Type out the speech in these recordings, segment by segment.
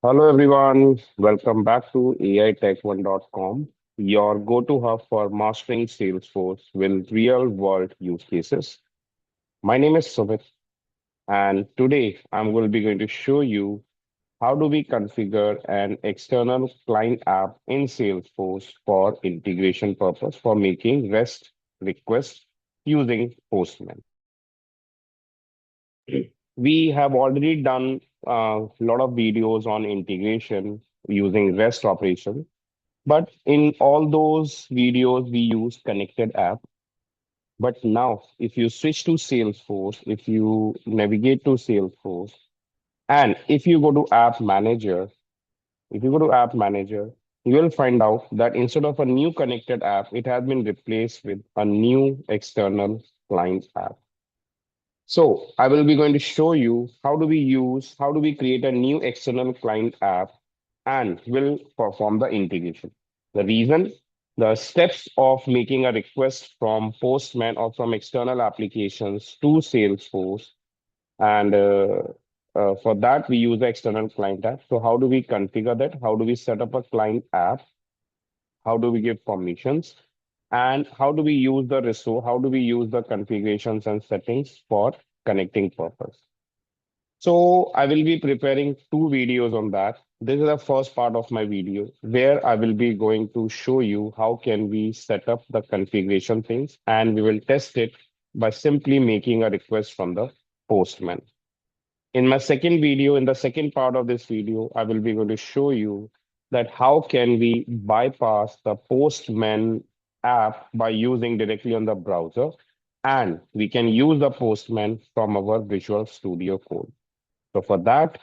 Hello everyone, welcome back to AITechone.com, your go-to hub for mastering Salesforce with real-world use cases. My name is Sumit, and today I'm going to show you how do we configure an external client app in Salesforce for integration purpose for making REST requests using Postman. We have already done a lot of videos on integration using REST operation. But in all those videos, we use connected app. But now, if you switch to Salesforce, if you navigate to Salesforce, and if you go to App Manager, if you go to App Manager, you will find out that instead of a new connected app, it has been replaced with a new external client app. So I will be going to show you how do we create a new external client app and will perform the integration. The reason, the steps of making a request from Postman or from external applications to Salesforce. And for that, we use the external client app. So how do we configure that? How do we set up a client app? How do we give permissions? And how do we use the resource? How do we use the configurations and settings for connecting purpose? So I will be preparing two videos on that. This is the first part of my video where I will be going to show you how can we set up the configuration things, and we will test it by simply making a request from the Postman. In my second video, in the second part of this video, I will be going to show you that how can we bypass the Postman app by using directly on the browser, and we can use the Postman from our Visual Studio Code. So for that,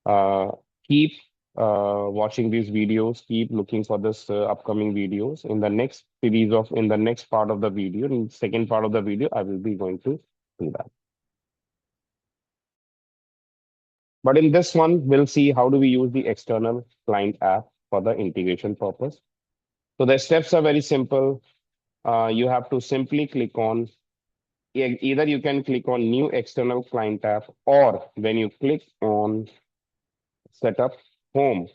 uh, keep watching these videos, keep looking for this upcoming videos. In the next part of the video, in the second part of the video, I will be going to do that. But in this one, we'll see how do we use the external client app for the integration purpose. So the steps are very simple. You have to simply click on, either you can click on new external client app, or when you click on setup home,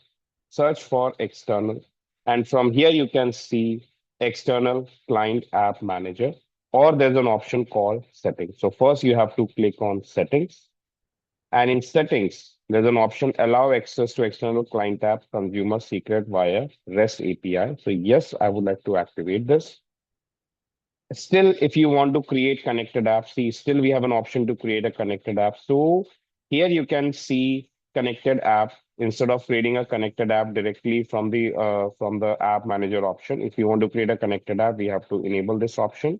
search for external. And from here, you can see external client app manager, or there's an option called settings. So first you have to click on settings. And in settings, there's an option allow access to external client app consumer secret via REST API. So yes, I would like to activate this. Still, if you want to create connected apps, see, still we have an option to create a connected app. So here you can see connected app instead of creating a connected app directly from the app manager option. If you want to create a connected app, we have to enable this option,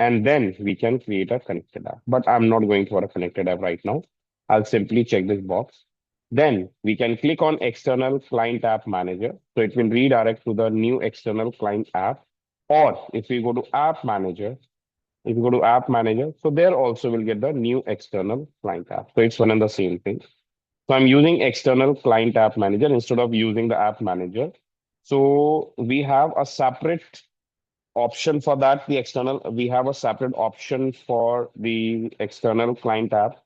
and then we can create a connected app. But I'm not going for a connected app right now. I'll simply check this box. Then we can click on external client app manager. So it will redirect to the new external client app. Or if we go to app manager, if you go to app manager, so there also will get the new external client app. So it's one and the same thing. So I'm using external client app manager instead of using the app manager. So we have a separate option for that. We have a separate option for the external client app.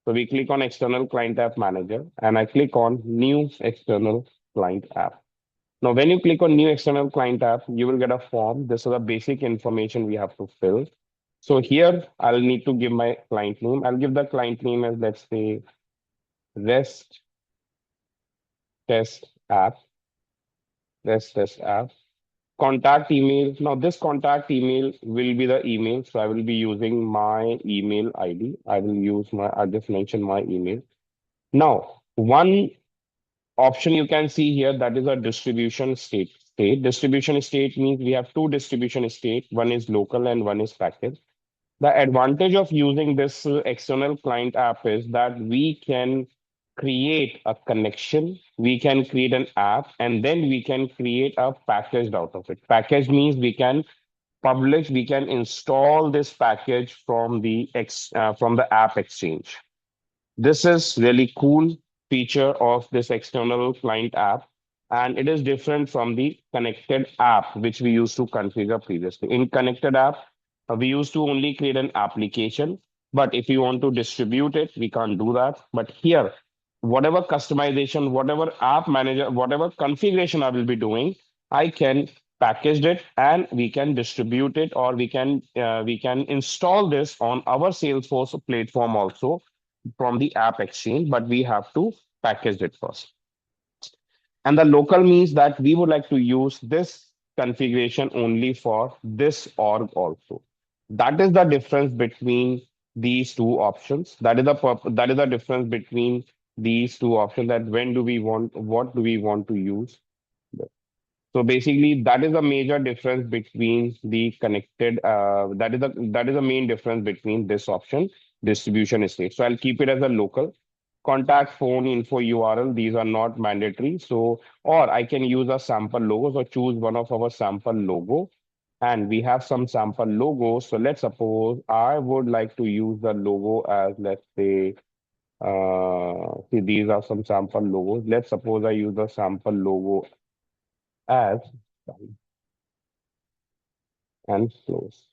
So we click on external client app manager, and I click on new external client app. Now, when you click on new external client app, you will get a form. This is the basic information we have to fill. So here I'll need to give my client name. I'll give the client name as, let's say, REST test app, REST test app. Contact email. Now, this contact email will be the email. So I will be using my email ID. I just mentioned my email. Now, one option you can see here, that is a distribution state. Distribution state means we have two distribution state. One is local and one is package. The advantage of using this external client app is that we can create a connection, we can create an app, and then we can create a package out of it. Package means we can install this package from the app exchange. This is really cool feature of this external client app, and it is different from the connected app, which we used to configure previously. In connected app, we used to only create an application, but if you want to distribute it, we can't do that. But here, whatever customization, whatever app manager, whatever configuration I will be doing, I can package it and we can distribute it, or we can install this on our Salesforce platform also from the app exchange, but we have to package it first. And the local means that we would like to use this configuration only for this org also. That is the difference between these two options. That is the difference between these two options, that when do we want, what do we want to use. So basically, that is the major difference between the connected. That is the main difference between this option, distribution state. So I'll keep it as a local. Contact, phone, info, URL. These are not mandatory. So, or I can use a sample logo. So choose one of our sample logo, and we have some sample logos. So let's suppose I would like to use the logo as, let's say, see, these are some sample logos. Let's suppose I use the sample logo as, and close,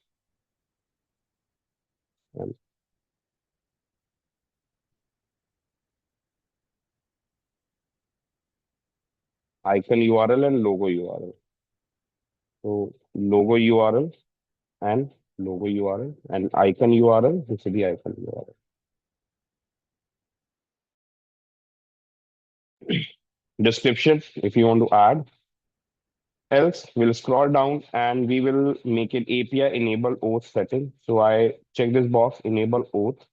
and icon URL and logo URL. So logo URL and logo URL and icon URL. This is the icon URL. Description, if you want to add. Else, we'll scroll down and we will make it API enable OAuth setting. So I check this box, enable OAuth.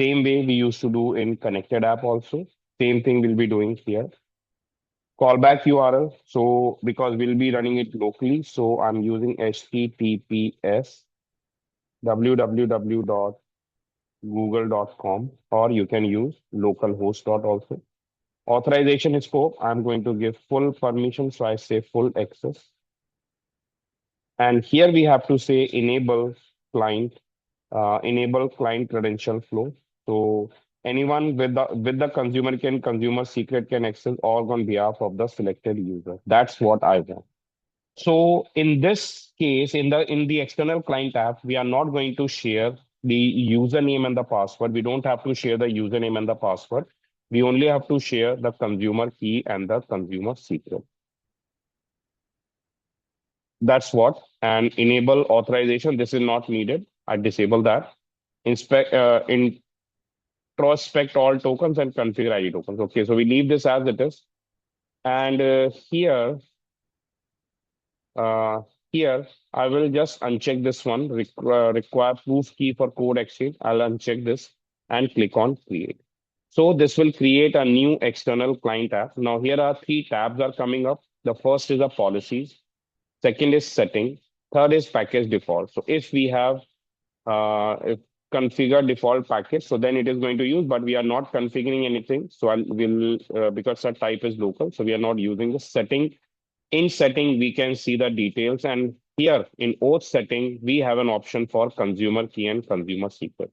Same way we used to do in connected app also. Same thing we'll be doing here. Callback URL. So because we'll be running it locally, so I'm using HTTPS www.google.com, or you can use localhost dot also. Authorization scope, I'm going to give full permission, so I say full access. And here we have to say enable client credential flow. So anyone with the consumer secret can access all on behalf of the selected user. That's what I want. So in this case, in the external client app, we are not going to share the username and the password. We don't have to share the username and the password. We only have to share the consumer key and the consumer secret. That's what. And enable authorization. This is not needed. I disable that. Introspect all tokens and configure ID tokens. Okay, so we leave this as it is. And uh, here, I will just uncheck this one, require proof key for code exchange. I'll uncheck this and click on create. So this will create a new external client app. Now here are three tabs are coming up. The first is the policies. Second is setting. Third is package default. So if configure default package, so then it is going to use, but we are not configuring anything. So because our type is local, so we are not using the setting. In setting, we can see the details. And here in OAuth setting, we have an option for consumer key and consumer secret.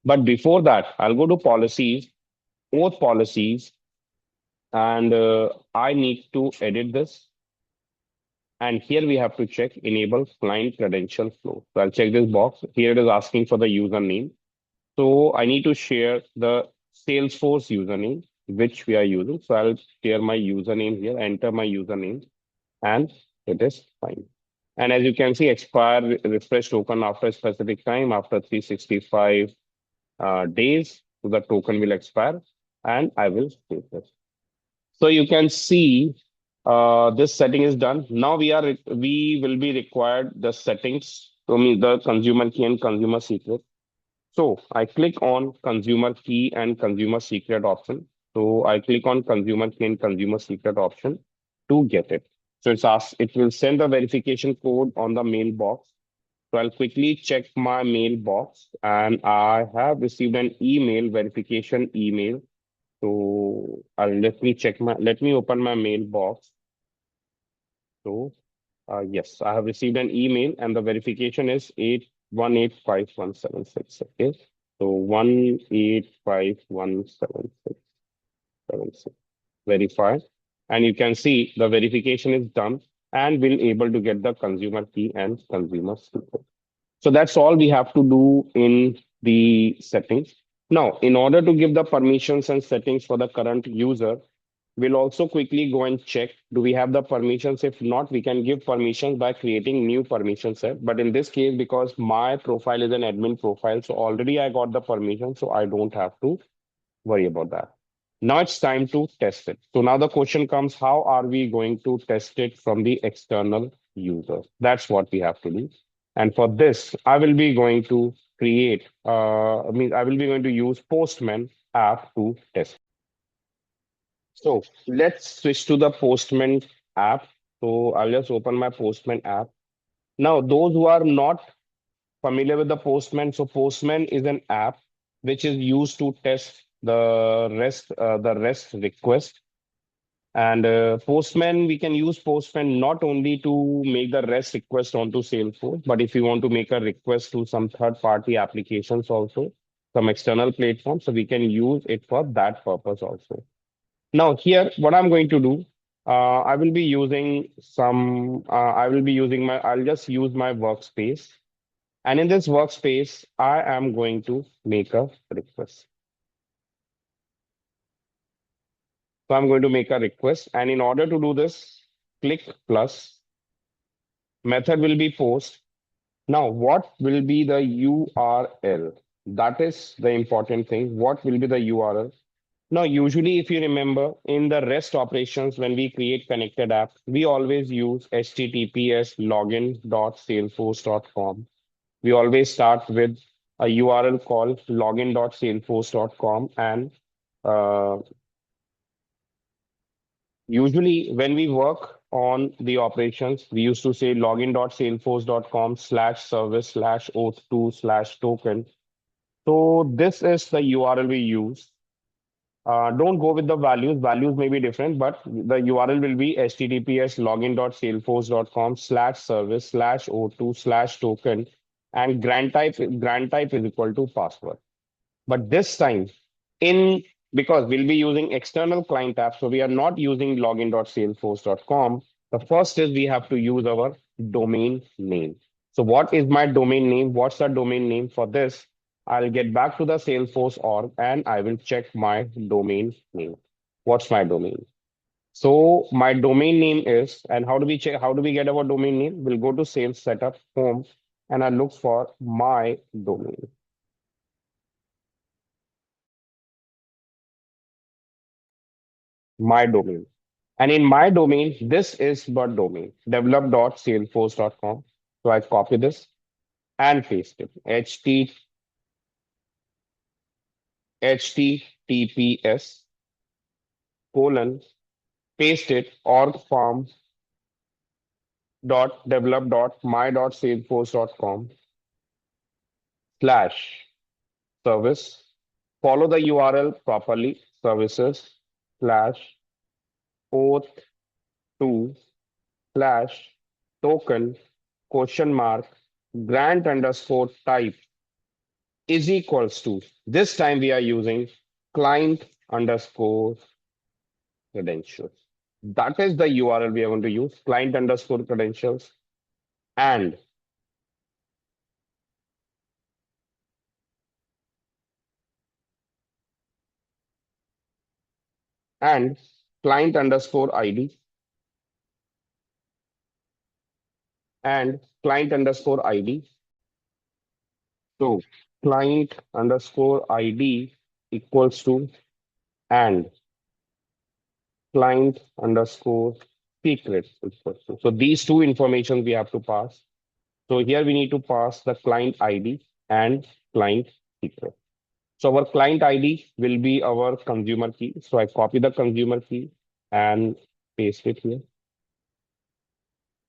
But before that, I'll go to policies, OAuth policies, and I need to edit this. And here we have to check enable client credential flow. So I'll check this box. Here it is asking for the username. So I need to share the Salesforce username, which we are using. So I'll share my username here, enter my username, and it is fine. And as you can see, expire refresh token after a specific time, after 365 days, so the token will expire, and I will save this. So you can see this setting is done. Now we will be required the settings to meet the consumer key and consumer secret. So I click on consumer key and consumer secret option. So I click on consumer key and consumer secret option to get it. So it will send the verification code on the mailbox. So I'll quickly check my mailbox, and I have received an email, verification email. So let me open my mailbox. So yes, I have received an email, and the verification is 8185176. Okay. So 1851776. Verify. And you can see the verification is done, and we'll able to get the consumer key and consumer secret. So that's all we have to do in the settings. Now, in order to give the permissions and settings for the current user, we'll also quickly go and check, do we have the permissions? If not, we can give permissions by creating new permission set. But in this case, because my profile is an admin profile, so already I got the permission, so I don't have to worry about that. Now it's time to test it. So now the question comes, how are we going to test it from the external user? That's what we have to do. And for this, I will be going to I will be going to use Postman app to test. So let's switch to the Postman app. So I'll just open my Postman app. Now, those who are not familiar with the Postman, so Postman is an app which is used to test the REST request. And Postman, we can use Postman not only to make the REST request onto Salesforce, but if you want to make a request to some third-party applications also, some external platforms, so we can use it for that purpose also. Now here, what I'm going to do, I'll just use my workspace. And in this workspace, I am going to make a request. So I'm going to make a request. And in order to do this, click plus, method will be post. Now, what will be the URL? That is the important thing. What will be the URL? Now, usually, if you remember, in the REST operations, when we create connected app, we always use HTTPS login.salesforce.com. We always start with a URL called login.salesforce.com. And uh, usually, when we work on the operations, we used to say login.salesforce.com/service/auth2/token. So this is the URL we use. Don't go with the values. Values may be different, but the URL will be https login.salesforce.com/service/o2/token, and grant type is equal to password. But this time, in because we'll be using external client app, so we are not using login.salesforce.com. The first is we have to use our domain name. So what is my domain name? What's the domain name for this? I'll get back to the Salesforce org and I will check my domain name. What's my domain? So my domain name is, and how do we check? How do we get our domain name? We'll go to Sales Setup Home and I look for my domain. My domain. And in my domain, this is but domain, develop.salesforce.com. So I copy this and paste it. HTTPS colon, paste it, org farm dot develop dot my dot salesforce.com slash service. Follow the URL properly, services slash auth 2 slash token question mark grant underscore type is equals to, this time we are using client underscore credentials. That is the URL we are going to use, client underscore credentials and and client underscore ID and client underscore ID. So client underscore ID equals to and client underscore secret equals to. So these two information we have to pass. So here we need to pass the client ID and client secret. So our client ID will be our consumer key. So I copy the consumer key and paste it here.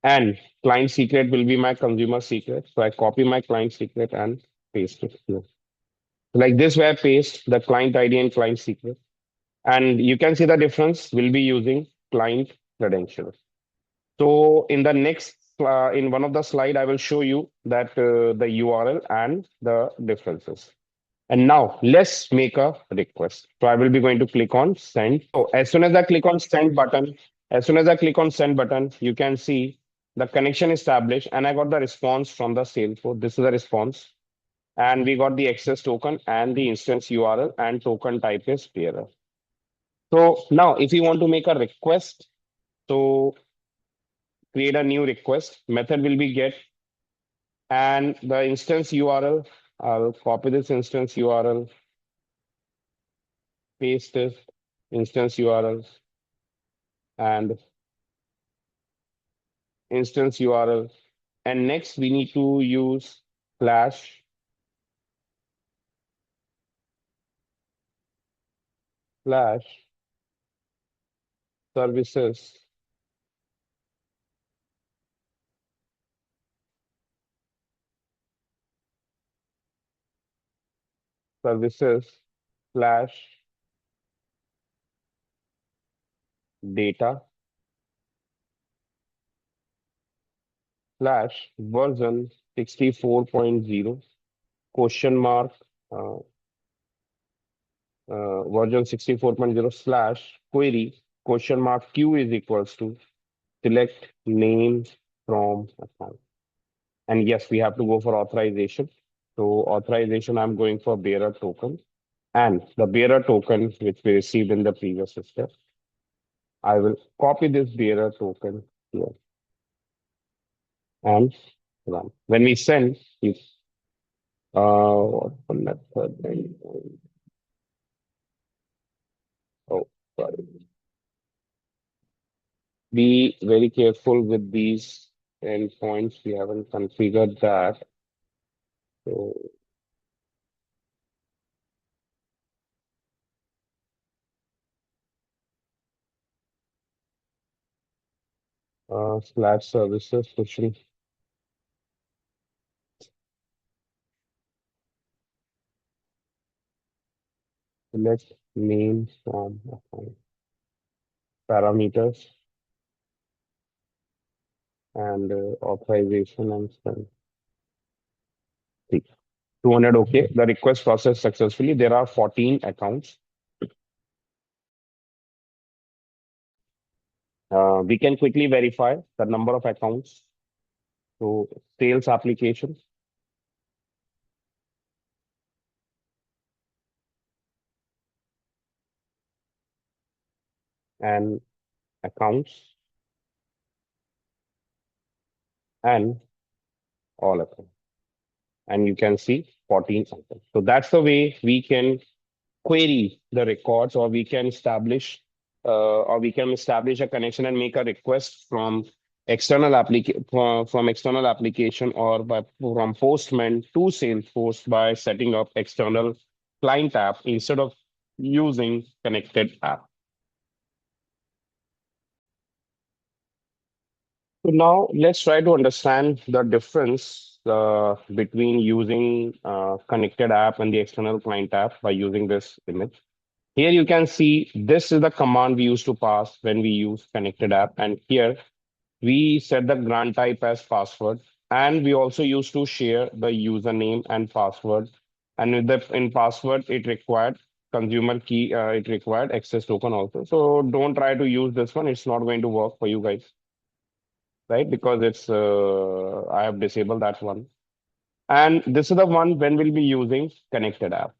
And client secret will be my consumer secret. So I copy my client secret and paste it here. Like this way I paste the client ID and client secret. And you can see the difference. We'll be using client credentials. So in the next, in one of the slide, I will show you that the URL and the differences. And now let's make a request. So I will be going to click on send. So as soon as I click on send button, you can see the connection established and I got the response from the Salesforce. This is the response. And we got the access token and the instance URL, and token type is bearer. So now if you want to make a request, so create a new request, method will be get, and the instance URL, I'll copy this instance URL, paste this instance URL and instance URL. And next we need to use slash slash services services slash data slash version 64.0 question mark uh, version 64.0 slash query question mark q is equals to select name from account. And yes, we have to go for authorization. So authorization, I'm going for bearer token, and the bearer token which we received in the previous step. I will copy this bearer token here and run. When we send, if what method? Oh, sorry. Be very careful with these endpoints. We haven't configured that. So slash services pushing select name from account parameters and authorization and send. 200 okay. The request processed successfully. There are 14 accounts. We can quickly verify the number of accounts. So sales application and accounts and all accounts. And you can see 14 accounts. So that's the way we can query the records, or we can establish a connection and make a request from external application, or from Postman to Salesforce by setting up external client app instead of using connected app. So now let's try to understand the difference between using connected app and the external client app by using this image. Here you can see this is the command we used to pass when we use connected app. And here we set the grant type as password. And we also used to share the username and password. And with the in password, it required consumer key, it required access token also. So don't try to use this one. It's not going to work for you guys, right? Because I have disabled that one. And this is the one when we'll be using connected app.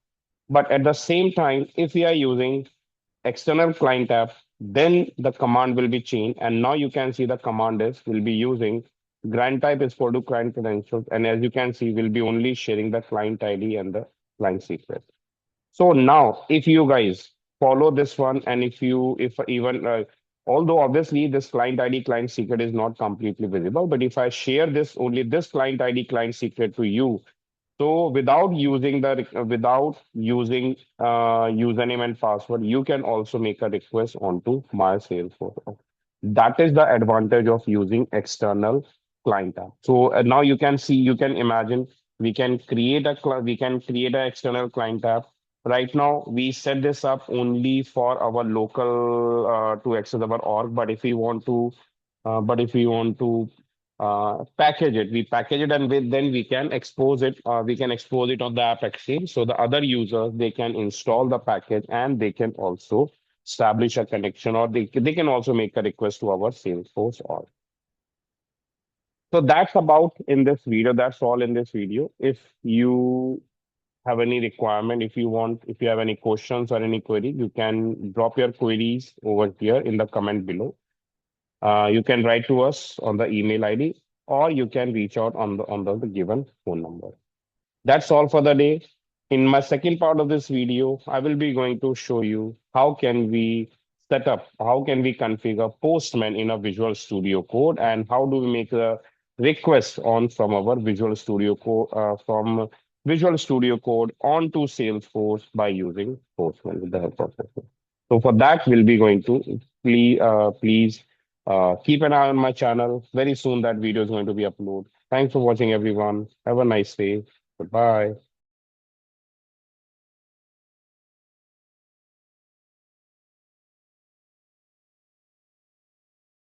But at the same time, if we are using external client app, then the command will be changed. And now you can see the command is will be using grant type is for to client credentials. And as you can see, we'll be only sharing the client ID and the client secret. So now, if you guys follow this one, and if even, although obviously this client ID client secret is not completely visible, but if I share this only this client ID client secret to you, so without using username and password, you can also make a request onto my Salesforce. That is the advantage of using external client app. So now you can see, you can imagine, we can create an external client app. Right now, we set this up only for our local to access our org. But if we want to package it, we package it, and then we can expose it. We can expose it on the app exchange, so the other users, they can install the package, and they can also establish a connection, or they can also make a request to our Salesforce org. So that's about in this video. That's all in this video. If you have any requirement, if you have any questions or any query, you can drop your queries over here in the comment below. You can write to us on the email ID, or you can reach out on the given phone number. That's all for the day. In my second part of this video, I will be going to show you how can we configure Postman in a Visual Studio Code, and how do we make a request on from our Visual Studio Code onto Salesforce by using Postman with the help of Postman. So for that, we'll be going to please keep an eye on my channel. Very soon that video is going to be uploaded. Thanks for watching, everyone. Have a nice day. Goodbye.